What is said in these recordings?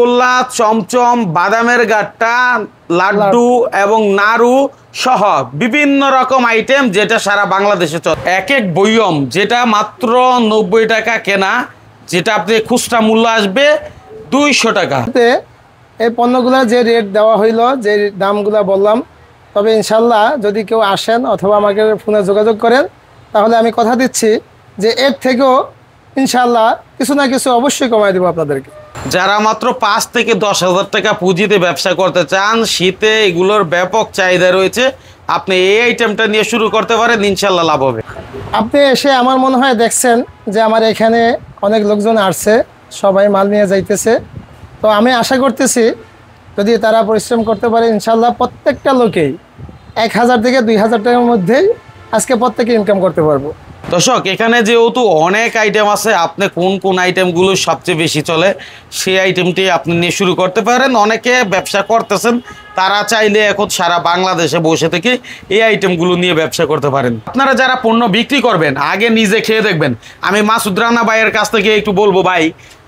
গোল্লা, চমচম, বাদামের গাট্টা, লাড্ডু এবং নাড়ু সহ বিভিন্ন রকম আইটেম যেটা সারা বাংলাদেশে চলে। এক এক বয়ম যেটা মাত্র 90 টাকা কেনা, যেটা আপনি খুচরা মূল্য আসবে 200 টাকা। এই পণ্যগুলো যে রেট দেওয়া হইলো, যে দামগুলো বললাম, তবে ইনশাল্লাহ যদি কেউ আসেন অথবা আমাকে ফোনে যোগাযোগ করেন, তাহলে আমি কথা দিচ্ছি যে এর থেকেও ইনশাল্লাহ কিছু না কিছু অবশ্যই কমাই দেবো আপনাদেরকে। যারা মাত্র 5 থেকে 10,000 টাকা পুঁজিতে ব্যবসা করতে চান, শীতে এগুলোর ব্যাপক চাহিদা রয়েছে, আপনি এই আইটেমটা নিয়ে শুরু করতে পারেন, ইনশাল্লাহ লাভ হবে। আপনি এসে আমার মনে হয় দেখছেন যে আমার এখানে অনেক লোকজন আসছে, সবাই মাল নিয়ে যাইতেছে। তো আমি আশা করতেছি যদি তারা পরিশ্রম করতে পারে, ইনশাল্লাহ প্রত্যেকটা লোকেই 1000 থেকে 2000 টাকার মধ্যেই আজকে প্রত্যেকে ইনকাম করতে পারবো। দর্শক, এখানে যেহেতু অনেক আইটেম আছে, আপনি কোন কোন আইটেমগুলো সবচেয়ে বেশি চলে সেই আইটেমটি আপনি নিয়ে শুরু করতে পারেন। অনেকে ব্যবসা করতেছেন, তারা চাইলে এখন সারা বাংলাদেশে বসে থেকে এই আইটেমগুলো নিয়ে ব্যবসা করতে পারেন। আপনারা যারা পণ্য বিক্রি করবেন, আগে নিজে খেয়ে দেখবেন। আমি মাসুদ রানা ভাইয়ের কাছ থেকে একটু বলবো, ভাই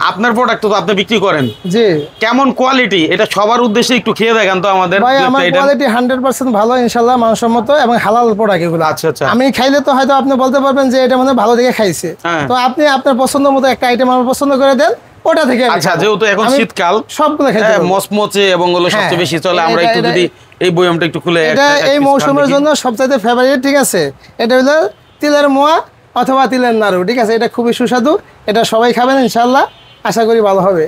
আপনার প্রোডাক্ট তো আপনি বিক্রি করেন, জি, কেমন কোয়ালিটি এটা সবার উদ্দেশ্যে একটু খেয়ে দেখেন তো আমাদের। ভাই আমার কোয়ালিটি 100% ভালো, ইনশাআল্লাহ মানসম্মত এবং হালাল প্রোডাক্ট এগুলো। আচ্ছা আচ্ছা, আমি খাইলে তো হয়তো আপনি বলতে পারবেন যে এটা মানে ভালো দেখে খাইছে, তো আপনি আপনার পছন্দ মতো একটা আইটেম আমার পছন্দ করে দেন, ওটা থেকে। আচ্ছা, যেহেতু এখন শীতকাল, সবগুলো খেতে পারবো, মচমচে এবং হলো সবচেয়ে বেশি চলে। আমরা একটু যদি এই বয়মটা একটু খুলে, এটা এই মৌসুমের জন্য সবচেয়ে ফেভারিট, ঠিক আছে? এটা হলো তিলের মোয়া অথবা তিলের নাড়ু, ঠিক আছে? এটা খুবই সুস্বাদু, এটা সবাই খাবেন ইনশাআল্লাহ, আশা করি ভালো হবে।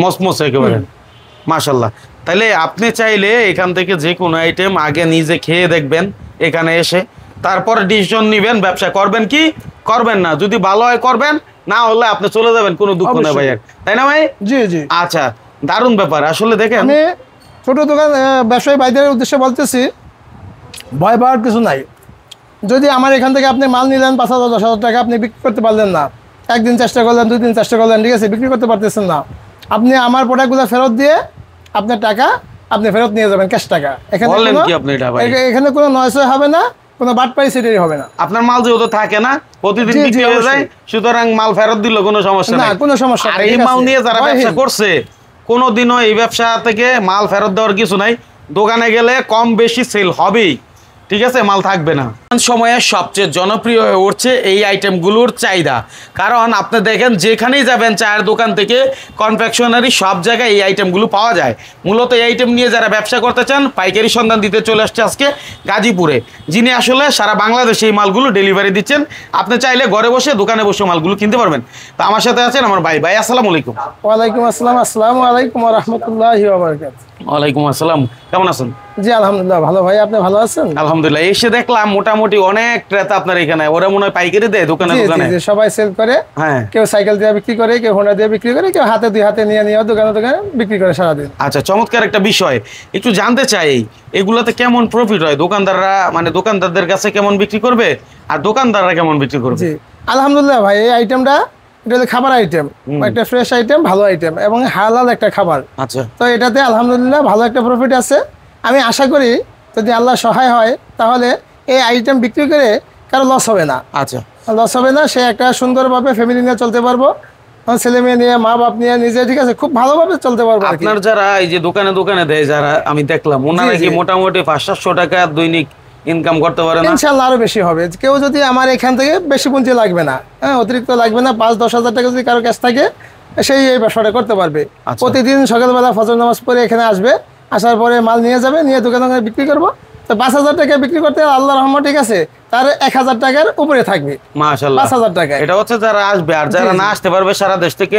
মচমচে একেবারে, মাশাআল্লাহ। তাহলে আপনি চাইলে এখান থেকে যে কোনো আইটেম আগে নিজে খেয়ে দেখবেন এখানে এসে, তারপর ডিসিশন নেবেন ব্যবসা করবেন কি করবেন না। যদি ভালো হয় করবেন, না হলে আপনি চলে যাবেন, কোনো দুঃখ নেই ভাই, তাই না ভাই? জি জি। আচ্ছা, দারুণ ব্যাপার। আসলে দেখেন, আমি ছোট দোকান ব্যবসায়ী ভাইদের উদ্দেশ্যে বলতেছি, ভয় পাওয়ার কিছু নাই। যদি আমার এখান থেকে আপনি মাল নিলেন 5,000 10,000 টাকা, আপনি বিক্রি করতে পারলেন না, একদিন চেষ্টা করলেন, 2 দিন চেষ্টা করলেন, ঠিক আছে, বিক্রি করতে পারতেছেন না, আপনি আমার প্রোডাক্টগুলো ফেরত দিয়ে আপনার টাকা আপনি ফেরত নিয়ে যাবেন, ক্যাশ টাকা। এখানে কোনো নয়সয় হবে না, কোনো বাটপারি সেটাই হবে না। আপনার মাল যেহেতু থাকে না, প্রতিদিন বিক্রি হয়ে যায়, সুতরাং মাল ফেরত দিল কোনো সমস্যা না, কোনো সমস্যা। আর এই মাল নিয়ে যারা ব্যবসা করছে, কোনোদিনও এই ব্যবসা থেকে মাল ফেরত দেওয়ার কিছু নাই। দোকানে গেলে কম বেশি সেল হবেই, ঠিক আছে, মাল থাকবে না। সময়ে সবচেয়ে জনপ্রিয় হয়ে উঠছে এই আইটেমগুলোর চাহিদা, কারণ আপনি দেখেন যেখানেই যাবেন, চায়ের দোকান থেকে কনফেকশনারি সব জায়গায় এই আইটেমগুলো পাওয়া যায়। মূলত এই আইটেম নিয়ে যারা ব্যবসা করতে চান, পাইকারি সন্ধান দিতে চলে আসছে আজকে গাজীপুরে, যিনি আসলে সারা বাংলাদেশে এই মালগুলো ডেলিভারি দিচ্ছেন। আপনি চাইলে ঘরে বসে দোকানে বসে মালগুলো কিনতে পারবেন। তো আমার সাথে আছেন আমার ভাই। ভাই আসসালামু আলাইকুম। ওয়ালাইকুম আসসালাম। আসসালামু আলাইকুম ওয়া রাহমাতুল্লাহি ওয়া বারাকাতুহু। ওয়ালাইকুম আসসালাম, কেমন আছেন? জি আলহামদুলিল্লাহ ভালো। ভাই আপনি ভালো আছেন? আলহামদুলিল্লাহ। এসে দেখলাম মোটামুটি অনেক ক্রেতা আপনার এখানে, ওরা মনে হয় পাইকারি দেয় দোকানে দোকানে? সবাই সেল করে, হ্যাঁ, কেউ সাইকেল দিয়ে বিক্রি করে, কেউ হোন্ডা দিয়ে বিক্রি করে, কেউ হাতে 2 হাতে নিয়ে দোকানে দোকানে বিক্রি করে সারাদিন। আচ্ছা, চমৎকার একটা বিষয়। একটু জানতে চাই এগুলাতে কেমন প্রফিট হয়? দোকানদাররা মানে দোকানদারদের কাছে কেমন বিক্রি করবে আর দোকানদাররা কেমন বিক্রি করবে? জি আলহামদুলিল্লাহ ভাই, এই আইটেমটা এটা হলো খাবার আইটেম, একটা ফ্রেশ আইটেম, ভালো আইটেম এবং হালাল একটা খাবার। আচ্ছা, তো এটাতে আলহামদুলিল্লাহ ভালো একটা প্রফিট আছে। আমি আশা করি যদি আল্লাহ সহায় হয়, তাহলে এই আইটেম বিক্রি করে কারো লস হবে না। আচ্ছা, লস হবে না, সে একটা সুন্দরভাবে ফ্যামিলি নিয়ে চলতে পারবো, ছেলে মেয়ে নিয়ে, মা বাপ নিয়ে, নিজে, ঠিক আছে, খুব ভালোভাবে চলতে পারবো। আপনার যারা এই যে দোকানে দোকানে দেয়, যারা আমি দেখলাম, ওনারা কি মোটামুটি 500-700 টাকা দৈনিক ইনকাম করতে পারে না? ইনশাআল্লাহ আরো বেশি হবে। কেউ যদি আমার এখান থেকে বেশি পুঁজি লাগবে না, হ্যাঁ, অতিরিক্ত লাগবে না, 5-10 হাজার টাকা যদি কারো কাছ থাকে, সেই এই ব্যবসাটা করতে পারবে। প্রতিদিন সকালবেলা ফজর নামাজ পড়ে এখানে আসবে, আসার পরে মাল নিয়ে যাবে, নিয়ে দোকানে বিক্রি করবো। তো 5,000 টাকা বিক্রি করতে আল্লাহর রহমত, ঠিক আছে, তার 1,000 টাকার উপরে থাকবে। মাশাআল্লাহ, 5,000 টাকা। এটা হচ্ছে যারা আসবে। আর যারা না আসতে পারবে সারা দেশ থেকে,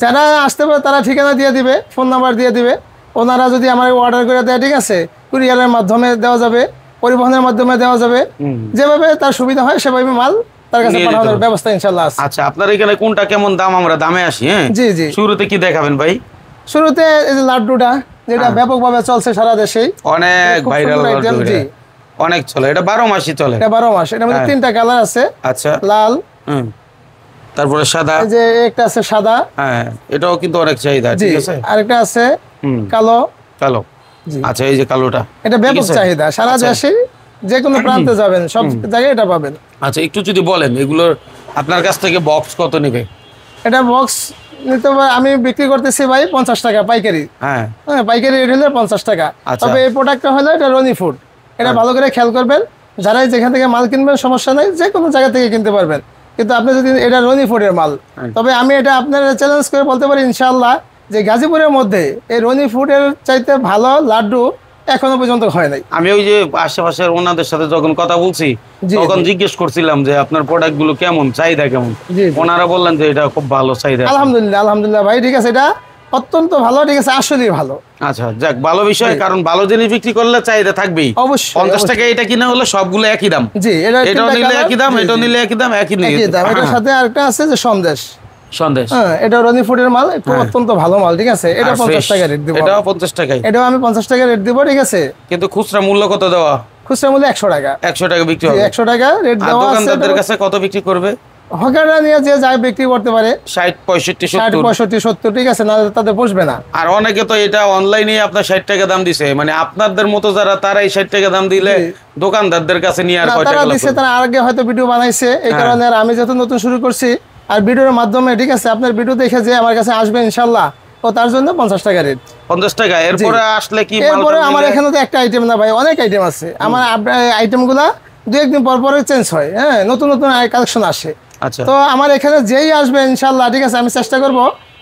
যারা আসতে পারবে তারা ঠিকানা দিয়ে দিবে, ফোন নাম্বার দিয়ে দিবে। ওনারা যদি আমার অর্ডার করে দেয়, ঠিক আছে, কুরিয়ারের মাধ্যমে দেওয়া যাবে, পরিবহনের মাধ্যমে দেওয়া যাবে, যেভাবে তার সুবিধা হয় সেভাবে মাল তার কাছে পাঠানোর ব্যবস্থা ইনশাআল্লাহ আছে। আচ্ছা, আপনার এখানে কোনটা কেমন দাম? আমরা দামে আসি। হ্যাঁ জি জি। শুরুতে কি দেখাবেন ভাই? শুরুতে এই যে লাড্ডুটা, যেটা ব্যাপকভাবে চলছে সারা দেশেই, অনেক ভাইরাল, জি অনেক চলে। এটা 12 মাসই চলে। এটা 12 মাস। এটার মধ্যে 3টা কালার আছে। আচ্ছা, লাল, তারপরে সাদা, এই যে একটা আছে সাদা, হ্যাঁ, এটাও কিন্তু অনেক চাহিদা, ঠিক আছে। আরেকটা আছে কালো। কালো, আচ্ছা, এই যে কালোটা, এটা ব্যাপক চাহিদা সারা দেশে, যে কোনো প্রান্তে যাবেন সব জায়গায় এটা পাবেন। আচ্ছা, একটু যদি বলেন এগুলোর আপনার কাছ থেকে বক্স কত নেবে? এটা বক্স নিতে আমি বিক্রি করতেছি ভাই 50 টাকা পাইকারি। হ্যাঁ পাইকারি রেট হলে 50 টাকা। আচ্ছা। তবে এই প্রোডাক্টটা হলো এটা রনি ফুড, এটা ভালো করে খেয়াল করবেন। যারাই যেখান থেকে মাল কিনবেন সমস্যা নাই, যে কোনো জায়গা থেকে কিনতে পারবেন, কিন্তু আপনি যদি এটা রনি ফুডের মাল, তবে আমি এটা আপনার চ্যালেঞ্জ করে বলতে পারি ইনশাআল্লাহ যে গাজীপুরের মধ্যে এই রনি ফুডের চাইতে ভালো লাড্ডু এখনো পর্যন্ত হয় নাই। আমি ওই যে আশেপাশের ওনাদের সাথে যখন কথা বলছি তখন জিজ্ঞেস করছিলাম যে আপনার প্রোডাক্ট গুলো কেমন, চাহিদা কেমন, ওনারা বললেন যে এটা খুব ভালো চাহিদা। আলহামদুলিল্লাহ আলহামদুলিল্লাহ ভাই, ঠিক আছে, এটা অত্যন্ত ভালো, ঠিক আছে, আসলেই ভালো। আচ্ছা যাক, ভালো বিষয়, কারণ ভালো জিনিস বিক্রি করলে চাহিদা থাকবেই। অবশ্যই 50 টাকা এটা কিনা হলো সবগুলো একই দাম। জি, এটাও নিলে একই দাম, এটাও নিলে একই দাম, একই দাম। এটার সাথে আরেকটা আছে যে সন্দেশ, হ্যাঁ এটা রনি ফুডের মাল, একটু অত্যন্ত ভালো মাল, ঠিক আছে, এটা 50 টাকা রেট দিব। এটাও 50 টাকায়, এটাও আমি 50 টাকা রেট দিব, ঠিক আছে। কিন্তু খুচরা মূল্য কত দেওয়া? খুচরা মূল্য 100 টাকা। 100 টাকা বিক্রি হবে। 100 টাকা রেট দেওয়া আছে। দোকানদারদের কাছে কত বিক্রি করবে? হকাররা নিয়ে যে যায় বিক্রি করতে পারে 60 65 60 65 70, ঠিক আছে, না তাদের বসবে না। আর অনেকে তো এটা অনলাইনে আপনার 60 টাকা দাম দিছে, মানে আপনাদের মতো যারা তারাই 60 টাকা দাম দিলে দোকানদারদের কাছে নিয়ে আর কয় টাকা তারা দিছে, তারা আগে হয়তো ভিডিও বানাইছে, এই কারণে আর আমি যেহেতু নতুন শুরু করছি আর ভিডিওর মাধ্যমে, ঠিক আছে, আপনার ভিডিও দেখে যে আমার কাছে আসবে ইনশাআল্লাহ, ও তার জন্য 50 টাকা রেট। 50 টাকা। এরপরে আসলে কি এরপরে আমার এখানে তো একটা আইটেম না ভাই, অনেক আইটেম আছে আমার। আইটেমগুলা দু একদিন পর পরে চেঞ্জ হয়, হ্যাঁ, নতুন নতুন কালেকশন আসে। আচ্ছা, তো আমার এখানে যেই আসবে ইনশাআল্লাহ, ঠিক আছে, আমি চেষ্টা করব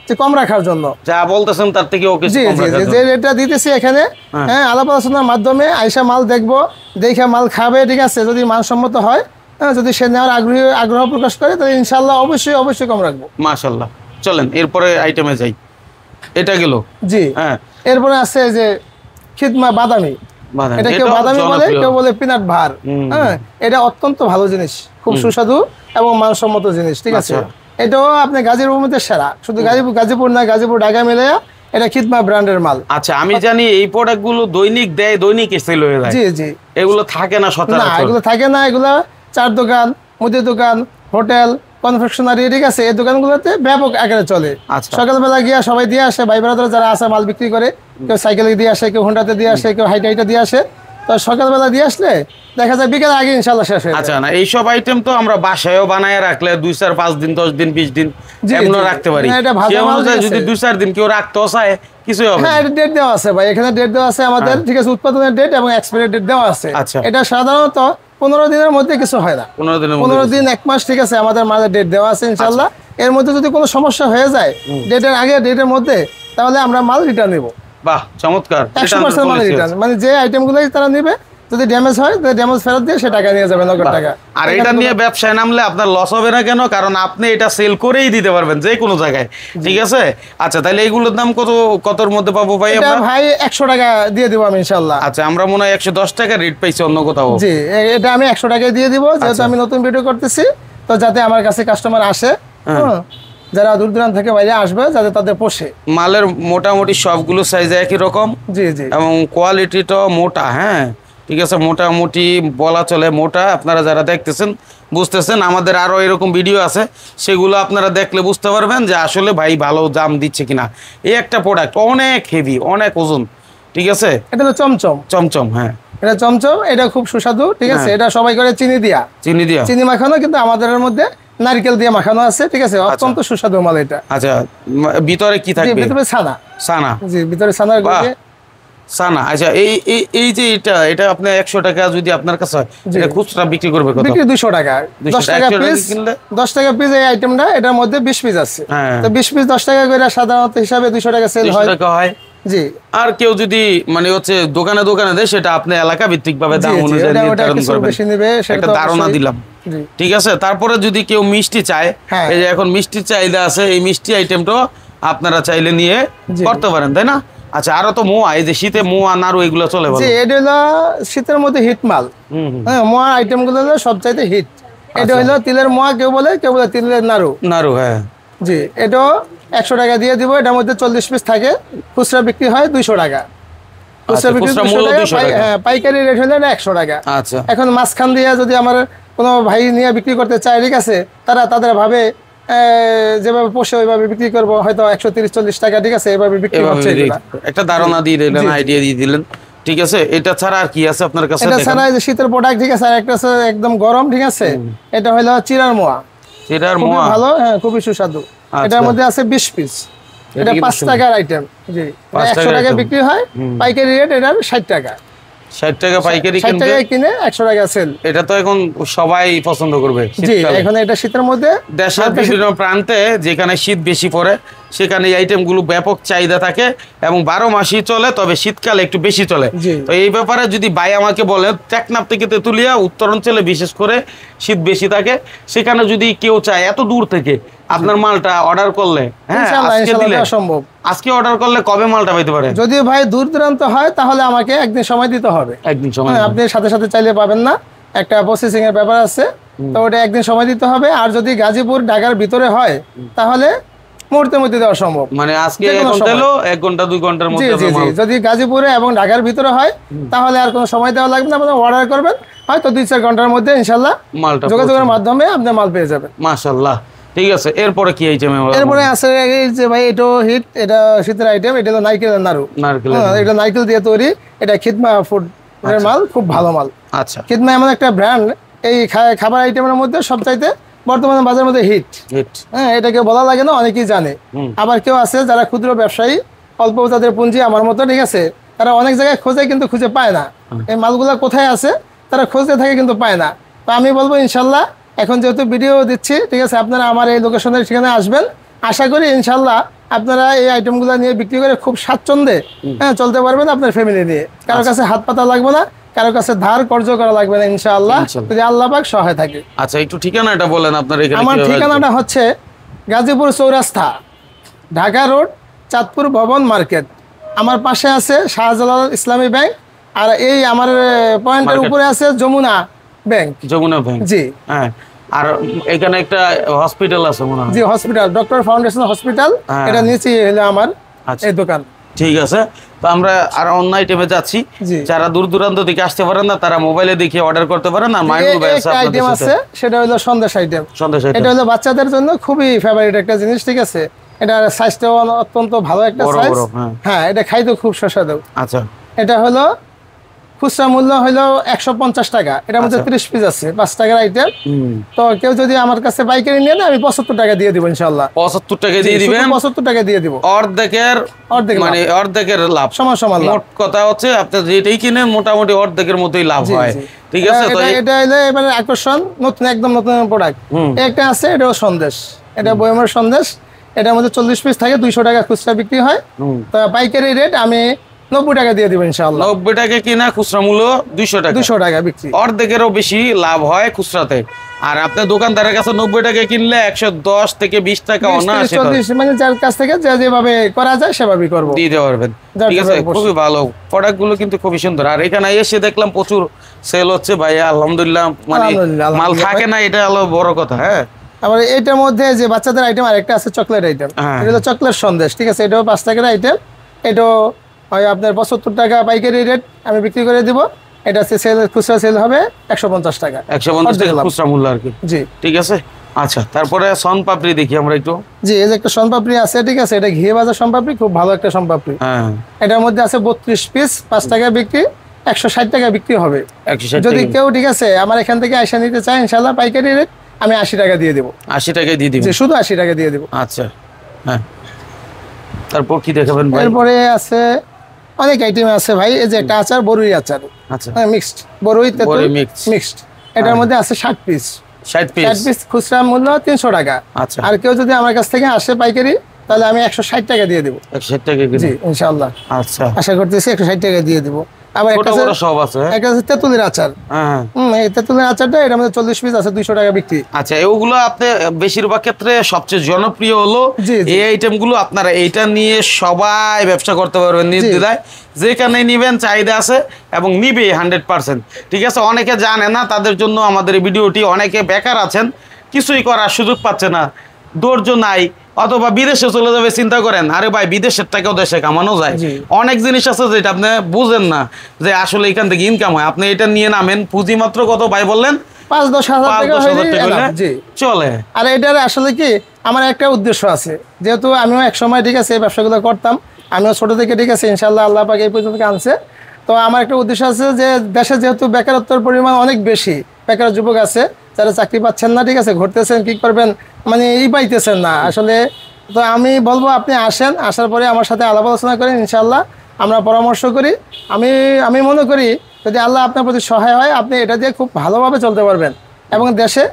যে কম রাখার জন্য, যা বলতেছেন তার থেকে ওকে জি জি জি, যে রেটটা দিতেছি এখানে, হ্যাঁ, আলাপ আলোচনার মাধ্যমে আইসা মাল দেখবো, দেখে মাল খাবে, ঠিক আছে, যদি মানসম্মত হয়, হ্যাঁ, যদি সে নেওয়ার আগ্রহ প্রকাশ করে, তাহলে ইনশাআল্লাহ অবশ্যই অবশ্যই কম রাখবো। মাশাআল্লাহ। চলেন এরপরে আইটেমে যাই। এটা গেল, জি। হ্যাঁ, এরপরে আছে যে খিদমা বাদামি, এটা কেউ বাদামি বলে, কেউ বলে পিনাট ভার। হ্যাঁ, এটা অত্যন্ত ভালো জিনিস, খুব সুস্বাদু এবং মানসম্মত জিনিস, ঠিক আছে। এটাও আপনি গাজীপুর মধ্যে সেরা, শুধু গাজীপুর না, গাজীপুর ঢাকা মিলে এটা খিদমা ব্র্যান্ডের মাল। আচ্ছা, আমি জানি এই প্রোডাক্ট গুলো দৈনিক দেয়, দৈনিক সেল হয়ে যায়। জি জি, এগুলো থাকে না সচরাচর। এগুলো থাকে না, এগুলো চার দোকান, মুদির দোকান, হোটেল, কনফেকশনারি, ঠিক আছে, এই দোকানগুলোতে ব্যাপক আকারে চলে। সকালবেলা গিয়া সবাই দিয়ে আসে, ভাই ব্রাদার যারা আছে মাল বিক্রি করে, কেউ সাইকেলে দিয়ে আসে, কেউ হোন্ডাতে দিয়ে আসে, কেউ হাইটা দিয়ে আসে। তো সকালবেলা দিয়ে আসলে দেখা যায় বিকেল আগে ইনশাআল্লাহ শেষ হয়ে যায়। আচ্ছা, না এইসব আইটেম তো আমরা বাসায়ও বানায় রাখলে 2 4 5 দিন 10 দিন 20 দিন এমন রাখতে পারি। যদি 2 4 দিন কেউ রাখতেও চায় কিছু হবে না। হ্যাঁ, এটা ডেট দেওয়া আছে ভাই, এখানে ডেট দেওয়া আছে আমাদের, ঠিক আছে, উৎপাদনের ডেট এবং এক্সপায়ারি ডেট দেওয়া আছে। আচ্ছা, এটা সাধারণত 15 দিনের মধ্যে কিছু হয় না। 15 দিন 1 মাস, ঠিক আছে, আমাদের মাঝে ডেট দেওয়া আছে ইনশাআল্লাহ। এর মধ্যে যদি কোনো সমস্যা হয়ে যায় ডেটের আগে, ডেটের মধ্যে, তাহলে আমরা মাল রিটার্ন নেব। বাহ, চমৎকার। 100% মাল রিটার্ন, মানে যে আইটেমগুলোই তারা নেবে, যদি ড্যামেজ হয় তাহলে ড্যামেজ ফেরত দিয়ে সে টাকা নিয়ে যাবে, নগদ টাকা। আর এটা নিয়ে ব্যবসায় নামলে আপনার লস হবে না কেন? কারণ আপনি এটা সেল করেই দিতে পারবেন যে কোনো জায়গায়, ঠিক আছে। আচ্ছা, তাহলে এইগুলোর দাম কতর মধ্যে পাবো ভাই আমরা? ভাই 100 টাকা দিয়ে দিব আমি ইনশাআল্লাহ। আচ্ছা, আমরা মনে হয় 110 টাকা রেট পাইছি অন্য কোথাও। জি, এটা আমি 100 টাকায় দিয়ে দিব, যেহেতু আমি নতুন ভিডিও করতেছি, তো যাতে আমার কাছে কাস্টমার আসে, যারা দূর দূরান্ত থেকে বাইরে আসবে, যাতে তাদের পোষে। মালের মোটামুটি সবগুলো সাইজ একই রকম, জি জি, এবং কোয়ালিটিটাও মোটা, হ্যাঁ, ঠিক আছে, মোটামুটি বলা চলে মোটা। আপনারা যারা দেখতেছেন বুঝতেছেন, আমাদের আরও এরকম ভিডিও আছে, সেগুলো আপনারা দেখলে বুঝতে পারবেন যে আসলে ভাই ভালো দাম দিচ্ছে কিনা। এই একটা প্রোডাক্ট অনেক হেভি, অনেক ওজন, ঠিক আছে। এটা তো চমচম, চমচম, হ্যাঁ, এটা চমচম, এটা খুব সুস্বাদু, ঠিক আছে। এটা সবাই করে চিনি দিয়া, চিনি মাখানো, কিন্তু আমাদের মধ্যে নারকেল দিয়ে মাখানো আছে, ঠিক আছে, অত্যন্ত সুস্বাদু মাল এটা। আচ্ছা, ভিতরে কি থাকবে? ভিতরে ছানা। ছানা, জি, ভিতরে ছানা। ছানা। আচ্ছা, এই যে এটা আপনি 100 টাকা যদি আপনার কাছে হয়, এটা খুচরা বিক্রি করবে কত? বিক্রি 200 টাকা। 10 টাকা পিস, 10 টাকা পিস এই আইটেমটা, এটার মধ্যে 20 পিস আছে। তো 20 পিস 10 টাকা করে সাধারণত হিসাবে 200 টাকা সেল হয়। 200 টাকা হয়। জি। আর কেউ যদি মানে হচ্ছে দোকানে দোকানে দেয়, সেটা আপনি এলাকা ভিত্তিক ভাবে দাম অনুযায়ী নির্ধারণ করবেন, বেশি নেবে, সেটা ধারণা দিলাম, ঠিক আছে। তারপরে যদি কেউ মিষ্টি চায়, এই যে এখন মিষ্টির চাহিদা আছে, এই মিষ্টি আইটেমটা আপনারা চাইলে নিয়ে করতে পারেন, তাই না? আচ্ছা, আরো তো মোয়া, এই যে শীতে মোয়া নাড়ু এগুলো চলে ভালো। এটা হলো শীতের মধ্যে হিট মাল, হ্যাঁ, মোয়া আইটেম গুলো সবচাইতে হিট। এটা হলো তিলের মোয়া, কেউ বলে তিলের নাড়ু। হ্যাঁ, জি। এটাও 100 টাকা দিয়ে দিব, এটার মধ্যে 40 পিস থাকে, খুচরা বিক্রি হয় 200 টাকা। খুচরা বিক্রি 200 টাকা, হ্যাঁ, পাইকারি রেট হলে 100 টাকা। আচ্ছা, এখন মাঝখান দিয়ে যদি আমার কোনো ভাই নিয়ে বিক্রি করতে চায়, ঠিক আছে, তাদের ভাবে যেভাবে পোষে ওইভাবে বিক্রি করবো, হয়তো 130-40 টাকা, ঠিক আছে, এভাবে বিক্রি হচ্ছে। একটা ধারণা দিয়ে দিলেন, আইডিয়া দিয়ে দিলেন, ঠিক আছে। এটা ছাড়া আর কি আছে আপনার কাছে? এটা ছাড়া যে শীতের প্রোডাক্ট, ঠিক আছে, আর একটা আছে একদম গরম, ঠিক আছে, এটা হলো চিরার মোয়া। চিরার মোয়া ভালো, হ্যাঁ, খুবই সুস্বাদু। এটার মধ্যে আছে 20 পিস। এটা 5 টাকার আইটেম। জি, 100 টাকা বিক্রি হয়, পাইকারি রেট এটার 60 টাকা। 60 টাকা পাইকারি 60 টাকায় কিনে 100 টাকা সেল। এটা তো এখন সবাই পছন্দ করবে। জি, এখন এটা শীতের মধ্যে দেশের বিভিন্ন প্রান্তে যেখানে শীত বেশি পড়ে সেখানে এই আইটেমগুলো ব্যাপক চাহিদা থাকে এবং 12 মাসই চলে, তবে শীতকালে একটু বেশি চলে। তো এই ব্যাপারে যদি ভাই আমাকে বলে টেকনাফ থেকে তেতুলিয়া উত্তর অঞ্চলে বিশেষ করে শীত বেশি থাকে, সেখানে যদি কেউ চায় এত দূর থেকে আপনার মালটা অর্ডার করলে, হ্যাঁ আজকে দিলে সম্ভব, আজকে অর্ডার করলে কবে মালটা পাইতে পারে? যদি ভাই দূর দূরান্ত হয় তাহলে আমাকে একদিন সময় দিতে হবে। একদিন সময়? আপনি সাথে সাথে চাইলে পাবেন না, একটা প্রসেসিং এর ব্যাপার আছে, তো ওটা একদিন সময় দিতে হবে। আর যদি গাজীপুর ঢাকার ভিতরে হয় তাহলে মুহূর্তের মধ্যে দেওয়া সম্ভব। মানে আজকে এখন দিলো 1 ঘন্টা 2 ঘন্টার মধ্যে। জি জি, যদি গাজীপুরে এবং ঢাকার ভিতরে হয় তাহলে আর কোনো সময় দেওয়া লাগবে না, আপনি অর্ডার করবেন, হয়তো 2-4 ঘন্টার মধ্যে ইনশাআল্লাহ মালটা যোগাযোগের মাধ্যমে আপনি মাল পেয়ে যাবেন। মাশাআল্লাহ, ঠিক আছে। এরপরে কি আইটেম? এরপরে আছে এই যে ভাই এটা হিট, এটা শীতের আইটেম, এটা হলো নারকেলের নাড়ু। এটা নারকেল দিয়ে তৈরি, এটা খিদমা ফুড এর মাল, খুব ভালো মাল। আচ্ছা, খিদমা এমন একটা ব্র্যান্ড এই খাবার আইটেমের মধ্যে সবচাইতে বর্তমানে বাজারের মধ্যে হিট। হ্যাঁ, এটাকে বলা লাগে না, অনেকেই জানে। আবার কেউ আছে যারা ক্ষুদ্র ব্যবসায়ী, অল্প তাদের পুঁজি আমার মতো, ঠিক আছে, তারা অনেক জায়গায় খোঁজে কিন্তু খুঁজে পায় না এই মালগুলা কোথায় আছে, তারা খুঁজতে থাকে কিন্তু পায় না। তো আমি বলবো ইনশাল্লাহ এখন যেহেতু ভিডিও দিচ্ছি, ঠিক আছে, আপনারা আমার এই লোকেশনের ঠিকানে আসবেন, আশা করি ইনশাল্লাহ আপনারা এই আইটেমগুলো নিয়ে বিক্রি করে খুব স্বাচ্ছন্দ্যে চলতে পারবেন আপনার ফ্যামিলি নিয়ে। কারো কাছে হাত পাতা লাগবে না, কারো কাছে ধার কর্জ করা লাগবে না ইনশাআল্লাহ, যদি আল্লাহ পাক সহায় থাকে। আচ্ছা, একটু ঠিকানাটা বলেন আপনার এখানে। আমার ঠিকানাটা হচ্ছে গাজীপুর চৌরাস্তা, ঢাকা রোড, চাঁদপুর ভবন মার্কেট। আমার পাশে আছে শাহজালাল ইসলামী ব্যাংক, আর এই আমার পয়েন্টের উপরে আছে যমুনা ব্যাংক। যমুনা ব্যাংক, জি। হ্যাঁ, আর এখানে একটা হসপিটাল আছে মনে হয়। জি, হসপিটাল, ডক্টর ফাউন্ডেশন হসপিটাল, এটা নিচেই হলো আমার এই দোকান। ঠিক আছে, তো আমরা আর অন্য আইটেমে যাচ্ছি। যারা দূর দূরান্ত থেকে আসতে পারেন না তারা মোবাইলে দেখে অর্ডার করতে পারেন। আর মাইনুল ভাই আছে, আইটেম আছে, সেটা হলো সন্দেশ আইটেম। সন্দেশ এটা হলো বাচ্চাদের জন্য খুবই ফেভারিট একটা জিনিস, ঠিক আছে। এটা সাইজটাও অত্যন্ত ভালো একটা সাইজ। হ্যাঁ, এটা খাইতে খুব সুস্বাদু। আচ্ছা, এটা হলো খুচরা মূল্য হলো 150 টাকা। এটার মধ্যে 30 পিস আছে, 5 টাকার আইটেম। তো কেউ যদি আমার কাছে পাইকারি নিয়ে না, আমি 75 টাকা দিয়ে দিব ইনশাআল্লাহ। 75 টাকা দিয়ে দিবেন? 75 টাকা দিয়ে দিব, অর্ধেকের মানে অর্ধেকের লাভ, সমান সমান লাভ। মোট কথা হচ্ছে আপনি যেটাই কিনেন মোটামুটি অর্ধেকের মতোই লাভ হয়, ঠিক আছে। তো এটা হলো এবারে আকর্ষণ, নতুন একদম নতুন প্রোডাক্ট। একটা আছে, এটাও সন্দেশ, এটা বয়মের সন্দেশ। এটার মধ্যে 40 পিস থাকে, 200 টাকা খুচরা বিক্রি হয়। তো পাইকারি রেট আমি 90 টাকা দিয়ে দিব ইনশাআল্লাহ। 90 টাকা কিনা, খুচরা মূল্য 200 টাকা। 200 টাকা বিক্রি, অর্ধেকেরও বেশি লাভ হয় খুচরাতে। আর আপনার দোকানদারের কাছে 90 টাকা কিনলে 110 থেকে 20 টাকা অনায়াসে, মানে যার কাছ থেকে যেভাবে করা যায় সেভাবেই করব, দিতে পারবেন, ঠিক আছে। খুবই ভালো প্রোডাক্টগুলো, কিন্তু খুবই সুন্দর। আর এখানে এসে দেখলাম প্রচুর সেল হচ্ছে ভাইয়া, আলহামদুলিল্লাহ। মানে মাল থাকে না, এটা হলো বড় কথা। হ্যাঁ, আবার এটার মধ্যে যে বাচ্চাদের আইটেম আরেকটা আছে, চকলেট আইটেম। এটা হলো চকলেট সন্দেশ, ঠিক আছে। এটাও 5 টাকার আইটেম। এটাও হয় আপনার 75 টাকা পাইকারি রেট আমি বিক্রি করে দিব। এটা সেল, খুচরা সেল হবে 150 টাকা। 150 টাকা খুচরা মূল্য আর কি। জি, ঠিক আছে। আচ্ছা, তারপরে সোনপাপড়ি দেখি আমরা একটু। জি, এই যে একটা সোনপাপড়ি আছে, ঠিক আছে। এটা ঘি ভাজা সোনপাপড়ি, খুব ভালো একটা সোনপাপড়ি। হ্যাঁ, এটার মধ্যে আছে 32 পিস, 5 টাকা বিক্রি, 160 টাকা বিক্রি হবে। যদি কেউ, ঠিক আছে, আমার এখান থেকে আইসা নিতে চায় ইনশাআল্লাহ পাইকারি রেট আমি 80 টাকা দিয়ে দেব। 80 টাকায় দিয়ে দিব? জি, শুধু 80 টাকা দিয়ে দেব। আচ্ছা, হ্যাঁ। তারপর কি দেখাবেন ভাই? এরপরে আছে অনেক আইটেম আছে ভাই। এই যে একটা আচার, বরুই আচার। আচ্ছা, মিক্সড বরুই তেঁতুল মিক্সড। এটার মধ্যে আছে 60 পিস। 60 পিস খুচরা মূল্য 300 টাকা। আচ্ছা, আর কেউ যদি আমার কাছ থেকে আসে পাইকারি, তাহলে আমি 160 টাকা দিয়ে দেব। 160 টাকা? জি, ইনশাআল্লাহ। আচ্ছা, আশা করতেছি 160 টাকা দিয়ে দেব। আবার একটা সব আছে, একটা আছে তেঁতুলের আচার। এই তেঁতুলের আচারটা, এর মধ্যে 40 পিস আছে, 200 টাকা বিক্রি। আচ্ছা, এগুলো আপনি বেশিরভাগ ক্ষেত্রে সবচেয়ে জনপ্রিয় হলো এই আইটেমগুলো। আপনারা এইটা নিয়ে সবাই ব্যবসা করতে পারবেন নির্দ্বিধায়, যেখানে নিবেন চাহিদা আছে এবং নিবে 100%, ঠিক আছে। অনেকে জানে না, তাদের জন্য আমাদের এই ভিডিওটি। অনেকে বেকার আছেন, কিছুই করার সুযোগ পাচ্ছে না, ধৈর্য নাই, অথবা বিদেশে চলে যাবে চিন্তা করেন। আরে ভাই, বিদেশের টাকাও দেশে কামানো যায়। অনেক জিনিস আছে যেটা আপনি বুঝেন না যে আসলে এখান থেকে ইনকাম হয়। আপনি এটা নিয়ে নামেন, পুঁজি মাত্র কত ভাই বললেন? 5-10 হাজার টাকা চলে। আর এটার আসলে কি, আমার একটা উদ্দেশ্য আছে, যেহেতু আমিও এক সময়, ঠিক আছে, এই ব্যবসাগুলো করতাম। আমিও ছোট থেকে, ঠিক আছে, ইনশাআল্লাহ আল্লাহ পাক এই পর্যন্ত আনছে। তো আমার একটা উদ্দেশ্য আছে যে দেশে যেহেতু বেকারত্বের পরিমাণ অনেক বেশি, বেকার যুবক আছে, যারা চাকরি পাচ্ছেন না, ঠিক আছে, ঘুরতেছেন, কি করবেন মানে পাইতেছেন না আসলে। তো আমি বলবো আপনি আসেন, আসার পরে আমার সাথে আলাপ আলোচনা করেন, ইনশাল্লাহ আমরা পরামর্শ করি। আমি মনে করি যদি আল্লাহ আপনার প্রতি সহায় হয়, আপনি এটা দিয়ে খুব ভালোভাবে চলতে পারবেন এবং দেশে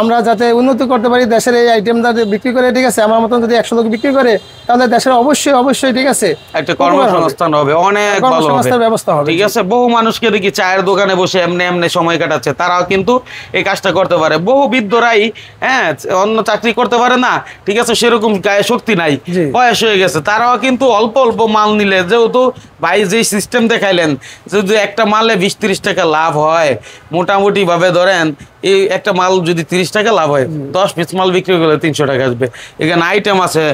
আমরা যাতে উন্নতি করতে পারি, দেশের এই আইটেমটা বিক্রি করে, ঠিক আছে, আমার মতন যদি 100 লোক বিক্রি করে, তাহলে দেশের অবশ্যই ঠিক আছে একটা কর্মসংস্থান হবে, অনেক ভালো হবে, কর্মসংস্থানের ব্যবস্থা হবে। ঠিক আছে, বহু মানুষকে দেখি চায়ের দোকানে বসে এমনি সময় কাটাচ্ছে, তারাও কিন্তু এই কাজটা করতে পারে। বহু বৃদ্ধরাই হ্যাঁ অন্য চাকরি করতে পারে না, ঠিক আছে, সেরকম গায়ে শক্তি নাই, বয়স হয়ে গেছে, তারাও কিন্তু অল্প অল্প মাল নিলে, যেহেতু ভাই যে সিস্টেম দেখাইলেন, যদি একটা মালে 20-30 টাকা লাভ হয়, মোটামুটি ভাবে ধরেন এই একটা মাল যদি 30 টাকা লাভ হয়, 10 পিস মাল বিক্রি করলে 300 টাকা আসবে। এখানে আইটেম আছে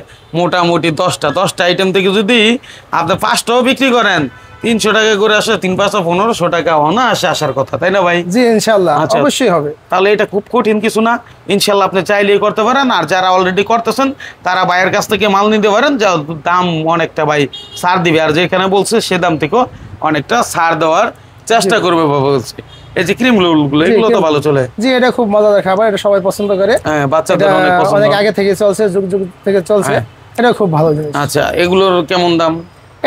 মোটামুটি 10টা আইটেম থেকে যদি আপনি 5টাও বিক্রি করেন, 300 টাকা করে আসে, 3-5 1500 টাকা অনায়াসে আসার কথা, তাই না ভাই? জি ইনশাল্লাহ, অবশ্যই হবে। তাহলে এটা খুব কঠিন কিছু না, ইনশাল্লাহ আপনি চাইলেই করতে পারেন। আর যারা অলরেডি করতেছেন তারা ভাইয়ের কাছ থেকে মাল নিতে পারেন, যা দাম অনেকটা ভাই ছাড় দিবে, আর যেখানে বলছে সে দাম থেকেও অনেকটা ছাড় দেওয়ার চেষ্টা করবে বাবা বলছে। এই যে ক্রিম রোলগুলো, এগুলো তো ভালো চলে। জি, এটা খুব মজাদার খাবার, এটা সবাই পছন্দ করে। হ্যাঁ, বাচ্চাদের অনেক পছন্দ, অনেক আগে থেকে চলছে, যুগ থেকে চলছে, এটা খুব ভালো জিনিস। আচ্ছা, এগুলোর কেমন দাম?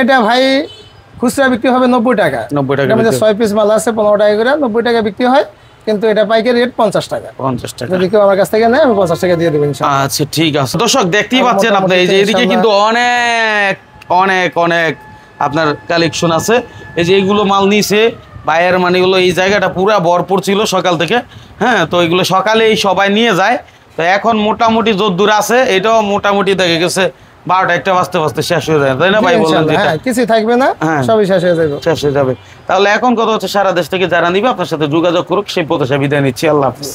এটা ভাই খুচরা বিক্রি হবে 90 টাকা। 90 টাকা, এর মধ্যে 6 পিস মাল আছে, 15 টাকা করে 90 টাকা বিক্রি হয়, কিন্তু এটা পাইকারি রেট 50 টাকা। 50 টাকা যদি কেউ আমার কাছ থেকে নেয়, আমি 50 টাকা দিয়ে দেব ইনশাআল্লাহ। আচ্ছা, ঠিক আছে। দর্শক দেখতেই পাচ্ছেন আপনি, এই যে এদিকে কিন্তু অনেক অনেক অনেক আপনার কালেকশন আছে। এই যে এইগুলো মাল নিছে ভাইয়ের, মানে এগুলো এই জায়গাটা পুরা ভরপুর ছিল সকাল থেকে। হ্যাঁ, তো এগুলো সকালেই সবাই নিয়ে যায়। তো এখন মোটামুটি যদ্দূর আছে, এটাও মোটামুটি দেখে গেছে 12টা-1টা বাজতে শেষ হয়ে যায়, তাই না ভাই? বললেন যেটা কিছু থাকবে না, সবই শেষ হয়ে যাবে, শেষ হয়ে যাবে। তাহলে এখন কথা হচ্ছে, সারা দেশ থেকে যারা নিবে আপনার সাথে যোগাযোগ করুক, সেই প্রত্যাশা বিদায় নিচ্ছি। আল্লাহ হাফিজ।